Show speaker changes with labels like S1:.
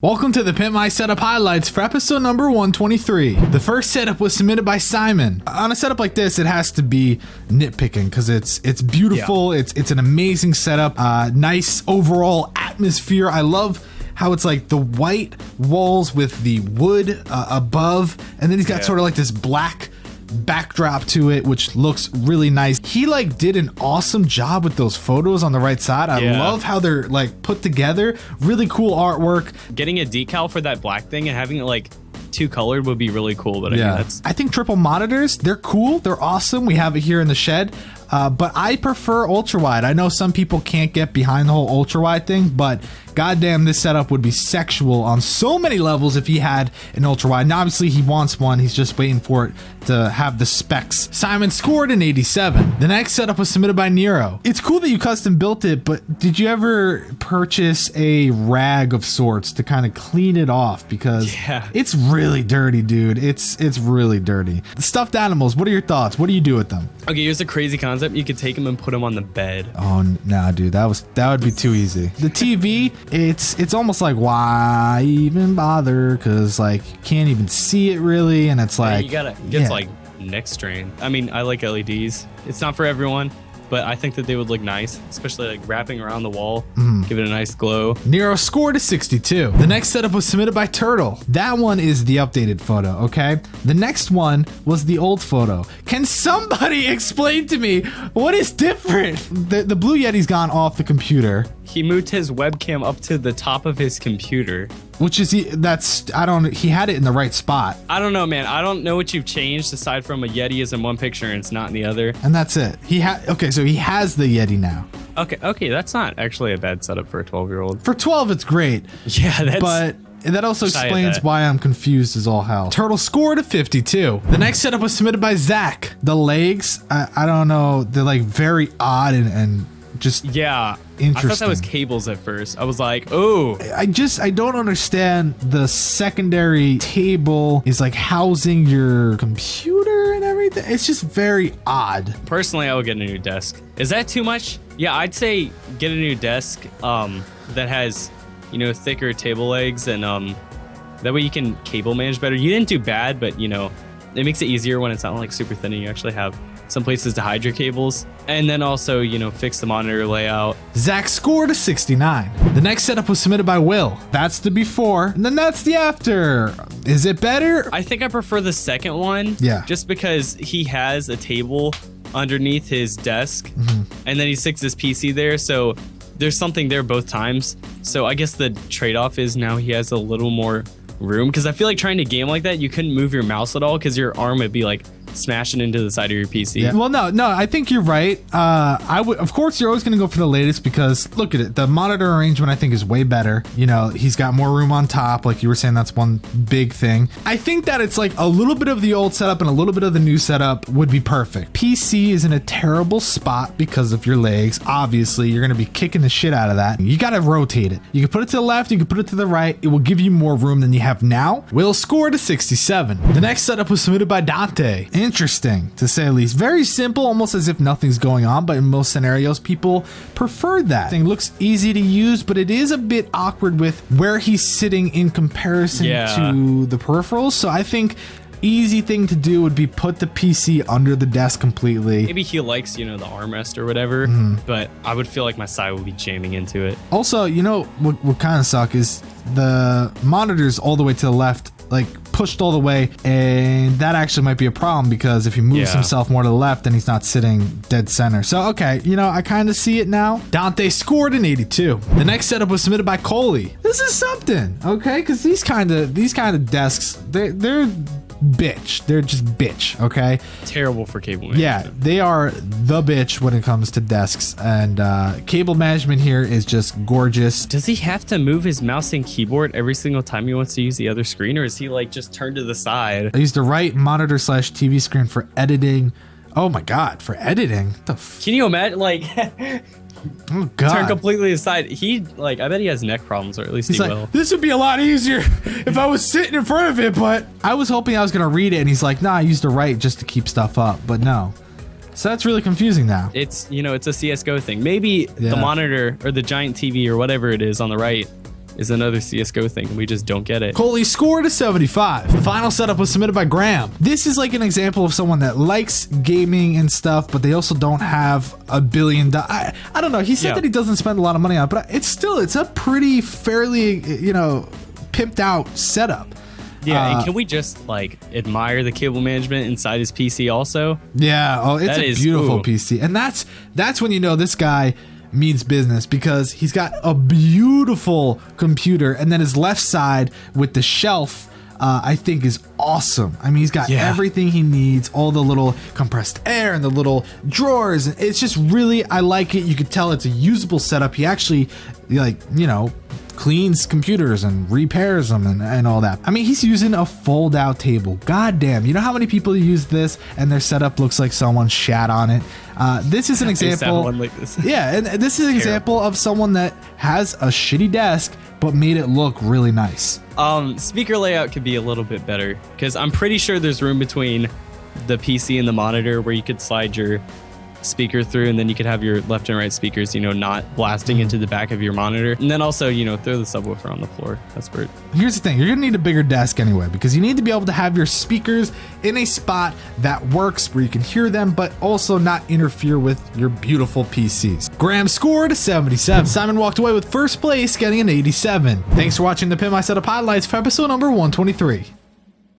S1: Welcome to the Pimp My Setup highlights for episode number 123. The first setup was submitted by Simon. On a setup like this, it has to be nitpicking because it's beautiful. Yeah. It's an amazing setup. Nice overall atmosphere. I love how it's like the white walls with the wood above, and then he's got sort of like this black backdrop to it, which looks really nice. He like did an awesome job with those photos on the right side. I love how they're like put together. Really cool artwork.
S2: Getting a decal for that black thing and having it like two colored would be really cool. But I think
S1: triple monitors, they're cool. They're awesome. We have it here in the shed. But I prefer ultra wide. I know some people can't get behind the whole ultra wide thing, but goddamn, this setup would be sexual on so many levels if he had an ultra wide. Now, obviously, he wants one. He's just waiting for it to have the specs. Simon scored an 87. The next setup was submitted by Nero. It's cool that you custom built it, but did you ever purchase a rag of sorts to kind of clean it off? Because it's really dirty, dude. It's really dirty. The stuffed animals, what are your thoughts? What do you do with them?
S2: Okay, here's a crazy concept. You could take them and put them on the bed.
S1: Oh, nah, dude. That would be too easy. The TV, it's almost like, why even bother? Because like you can't even see it really, and it's like
S2: you gotta get like neck strain. I mean, I like LEDs. It's not for everyone, but I think that they would look nice, especially like wrapping around the wall, give it a nice glow.
S1: Nero scored a 62. The next setup was submitted by Turtle. That one is the updated photo, okay? The next one was the old photo. Can somebody explain to me what is different? The Blue Yeti's gone off the computer.
S2: He moved his webcam up to the top of his computer.
S1: Which is, he had it in the right spot.
S2: I don't know, man. I don't know what you've changed aside from a Yeti is in one picture and it's not in the other.
S1: And that's it. Okay, so he has the Yeti now.
S2: Okay, that's not actually a bad setup for a 12-year-old.
S1: For 12, it's great.
S2: Yeah,
S1: but that also explains why I'm confused as all hell. Turtle scored a 52. The next setup was submitted by Zack. The legs, I don't know, they're like very odd and just interesting.
S2: I thought that was cables at first. I was like, oh.
S1: I don't understand. The secondary table is like housing your computer and everything. It's just very odd.
S2: Personally, I would get a new desk. Is that too much? Yeah, I'd say get a new desk that has, thicker table legs, and that way you can cable manage better. You didn't do bad, but it makes it easier when it's not like super thin and you actually have some places to hide your cables, and then also, fix the monitor layout.
S1: Zack scored a 69. The next setup was submitted by Will. That's the before, and then that's the after. Is it better?
S2: I think I prefer the second one.
S1: Yeah.
S2: Just because he has a table underneath his desk, and then he sticks his PC there, so there's something there both times. So I guess the trade-off is now he has a little more room, because I feel like trying to game like that, you couldn't move your mouse at all because your arm would be like smashing into the side of your PC.
S1: Yeah. Well, no, I think you're right. Of course, you're always going to go for the latest because look at it. The monitor arrangement, I think, is way better. He's got more room on top. Like you were saying, that's one big thing. I think that it's like a little bit of the old setup and a little bit of the new setup would be perfect. PC is in a terrible spot because of your legs. Obviously, you're going to be kicking the shit out of that. You got to rotate it. You can put it to the left. You can put it to the right. It will give you more room than you have now. Will scored a 67. The next setup was submitted by Dante. Interesting, to say the least. Very simple, almost as if nothing's going on, but in most scenarios, people prefer that. Thing looks easy to use, but it is a bit awkward with where he's sitting in comparison to the peripherals. So I think easy thing to do would be put the PC under the desk completely.
S2: Maybe he likes, the armrest or whatever, but I would feel like my side would be jamming into it.
S1: Also, what kind of suck is the monitors all the way to the left, like pushed all the way, and that actually might be a problem because if he moves himself more to the left, then he's not sitting dead center. So okay, I kind of see it now. Dante scored an 82. The next setup was submitted by Coley. This is something, okay? Because these kind of desks, they're bitch. They're just bitch, okay?
S2: Terrible for cable management.
S1: Yeah, they are the bitch when it comes to desks, and cable management here is just gorgeous.
S2: Does he have to move his mouse and keyboard every single time he wants to use the other screen, or is he like just turned to the side?
S1: I use the right monitor/TV screen for editing. Oh my god, for editing? What the
S2: Can you imagine, like...
S1: Oh god.
S2: Turn completely aside. I bet he has neck problems, or at least he will.
S1: This would be a lot easier if I was sitting in front of it, but I was hoping I was going to read it, and he's like, nah, I used the right just to keep stuff up, but no. So that's really confusing now.
S2: It's, it's a CSGO thing. Maybe the monitor or the giant TV or whatever it is on the right is another CSGO thing. We just don't get it.
S1: Coley scored a 75. The final setup was submitted by Graham. This is like an example of someone that likes gaming and stuff, but they also don't have $1 billion. I don't know. He said that he doesn't spend a lot of money on it, but it's a pretty fairly, pimped out setup.
S2: Yeah, and can we just like admire the cable management inside his PC also?
S1: Yeah, oh, it's a beautiful PC. And that's when you know this guy means business, because he's got a beautiful computer, and then his left side with the shelf I think is awesome. I mean, he's got everything he needs, all the little compressed air and the little drawers. It's just really, I like it. You could tell it's a usable setup. He actually, cleans computers and repairs them and all that. I mean, he's using a fold out table. God damn. You know how many people use this and their setup looks like someone shat on it? This is an example.
S2: Like this.
S1: Yeah, and this is an example of someone that has a shitty desk but made it look really nice.
S2: Speaker layout could be a little bit better, because I'm pretty sure there's room between the PC and the monitor where you could slide your speaker through, and then you could have your left and right speakers, not blasting into the back of your monitor. And then also, throw the subwoofer on the floor. That's great.
S1: Here's the thing. You're going to need a bigger desk anyway, because you need to be able to have your speakers in a spot that works where you can hear them, but also not interfere with your beautiful PCs. Graham scored 77. Simon walked away with first place, getting an 87. Thanks for watching the Pimp My Setup highlights for episode number 123.